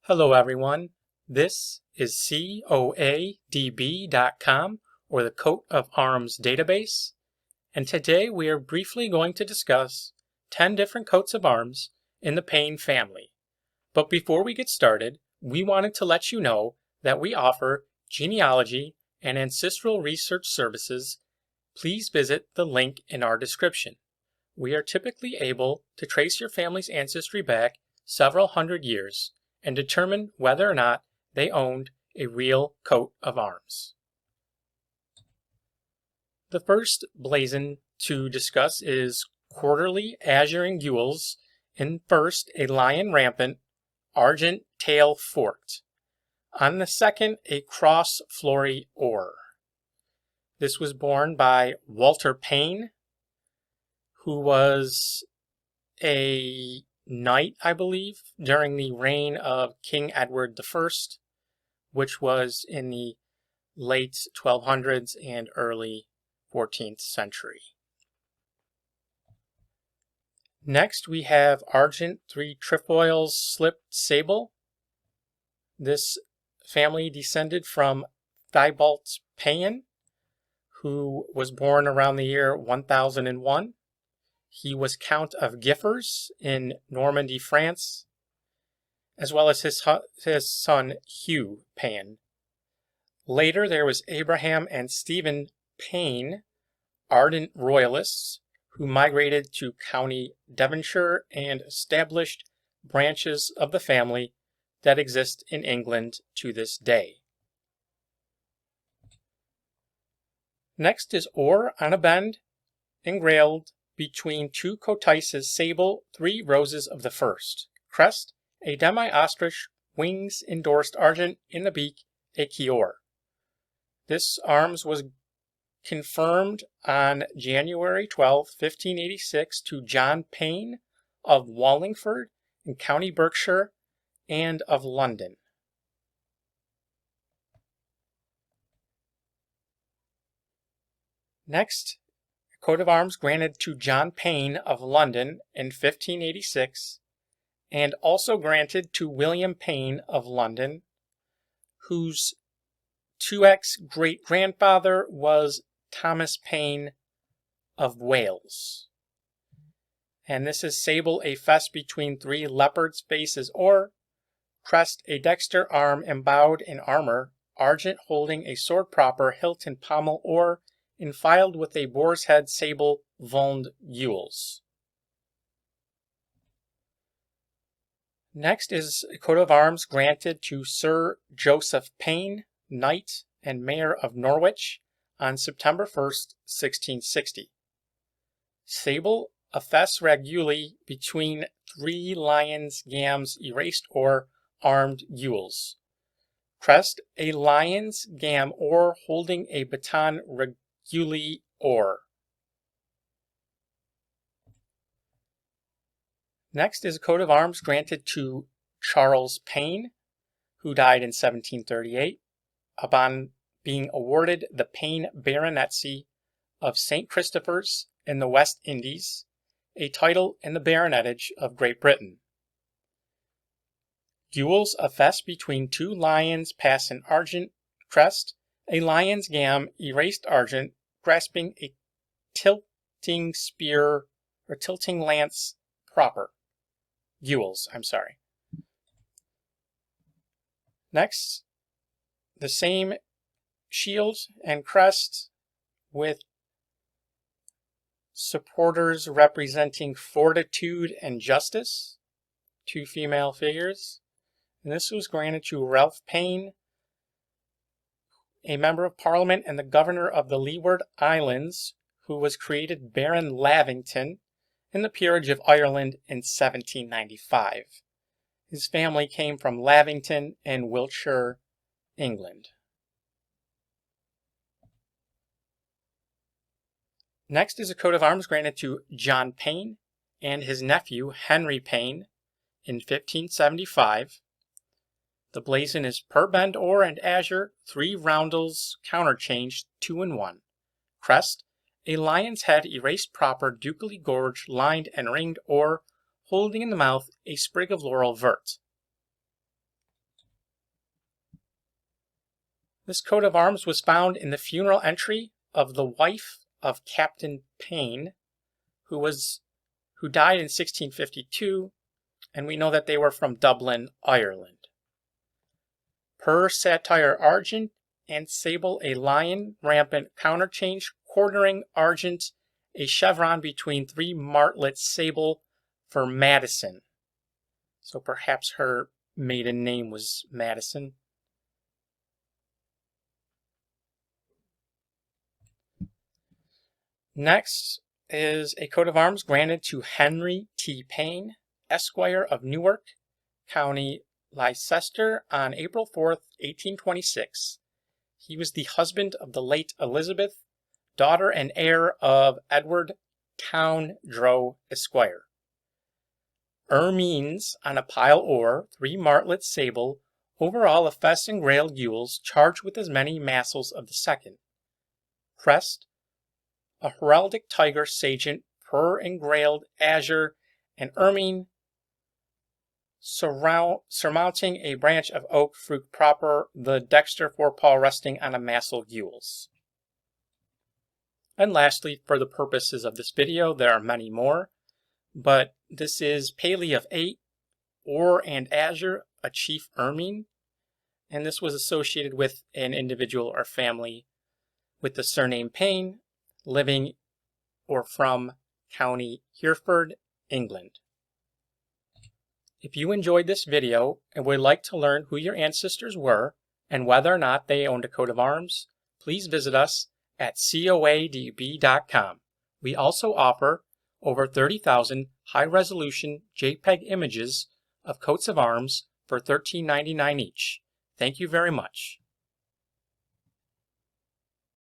Hello everyone, this is coadb.com, or the Coat of Arms database, and today we are briefly going to discuss 10 different coats of arms in the Payne family. But before we get started, we wanted to let you know that we offer genealogy and ancestral research services. Please visit the link in our description. We are typically able to trace your family's ancestry back several hundred years and determine whether or not they owned a real coat of arms. The first blazon to discuss is quarterly azure and gules, and first a lion rampant, argent tail forked. On the second, a cross flory or. This was borne by Walter Payne, who was a knight, I believe, during the reign of King Edward I, which was in the late 1200s and early 14th century. Next, we have Argent 3 trefoils slipped Sable. This family descended from Thibault Payen, who was born around the year 1001. He was Count of Gifors in Normandy, France, as well as his son Hugh Payen. Later there was Abraham and Stephen Payne, ardent Royalists, who migrated to County Devonshire and established branches of the family that exist in England to this day. Next is or on a bend, engrailed between two cotises, Sable, 3 roses of the first. Crest, a demi ostrich, wings endorsed argent, in the beak, a coeur. This arms was confirmed on January 12, 1586 to John Payne of Wallingford in County Berkshire and of London. Next, coat of arms granted to John Payne of London in 1586, and also granted to William Payne of London, whose 2x great-grandfather was Thomas Payne of Wales. And this is Sable, a fesse between 3 leopards' faces, or Crest, a dexter arm embowed in armor, Argent holding a sword proper, hilt and pommel, or infiled with a boar's head, Sable, vulned gules. Next is a coat of arms granted to Sir Joseph Payne, Knight and Mayor of Norwich, on September 1st, 1660. Sable, a fesse reguli between 3 lions' gams erased or armed gules. Crest, a lion's gam or holding a baton reguli or. Next is a coat of arms granted to Charles Payne, who died in 1738, upon being awarded the Payne baronetcy of St. Christopher's in the West Indies, a title in the baronetage of Great Britain. Gules, a fesse between 2 lions pass an argent. Crest, a lion's gam erased argent, grasping a tilting spear or tilting lance proper. Gules, I'm sorry. Next, the same shield and crest with supporters representing fortitude and justice, 2 female figures. And this was granted to Ralph Payne, a member of Parliament and the governor of the Leeward Islands, who was created Baron Lavington in the peerage of Ireland in 1795. His family came from Lavington in Wiltshire, England. Next is a coat of arms granted to John Payne and his nephew Henry Payne in 1575. The blazon is per bend or and azure, 3 roundels counterchanged, 2 in 1. Crest, a lion's head erased proper, ducally gorged, lined and ringed, or holding in the mouth a sprig of laurel vert. This coat of arms was found in the funeral entry of the wife of Captain Payne, who died in 1652, and we know that they were from Dublin, Ireland. Per satire Argent and Sable, a lion, rampant, counterchange, quartering Argent, a chevron between 3 martlets, Sable for Madison. So perhaps her maiden name was Madison. Next is a coat of arms granted to Henry T. Payne, Esquire of Newark, County Leicester, on April 4th, 1826. He was the husband of the late Elizabeth, daughter and heir of Edward Towndrow, Esquire. Ermines on a pile or 3 martlets, Sable, overall a fesse engrailed gules, charged with as many massils of the second. Crest, a heraldic tiger sagent, per engrailed azure, and ermine surmounting a branch of oak, fruit proper, the dexter forepaw resting on a massel gules. And lastly, for the purposes of this video, there are many more, but this is Paley of 8, or and azure, a chief ermine, and this was associated with an individual or family with the surname Payne, living or from County Hereford, England. If you enjoyed this video and would like to learn who your ancestors were and whether or not they owned a coat of arms, please visit us at coadb.com. We also offer over 30,000 high-resolution JPEG images of coats of arms for $13.99 each. Thank you very much.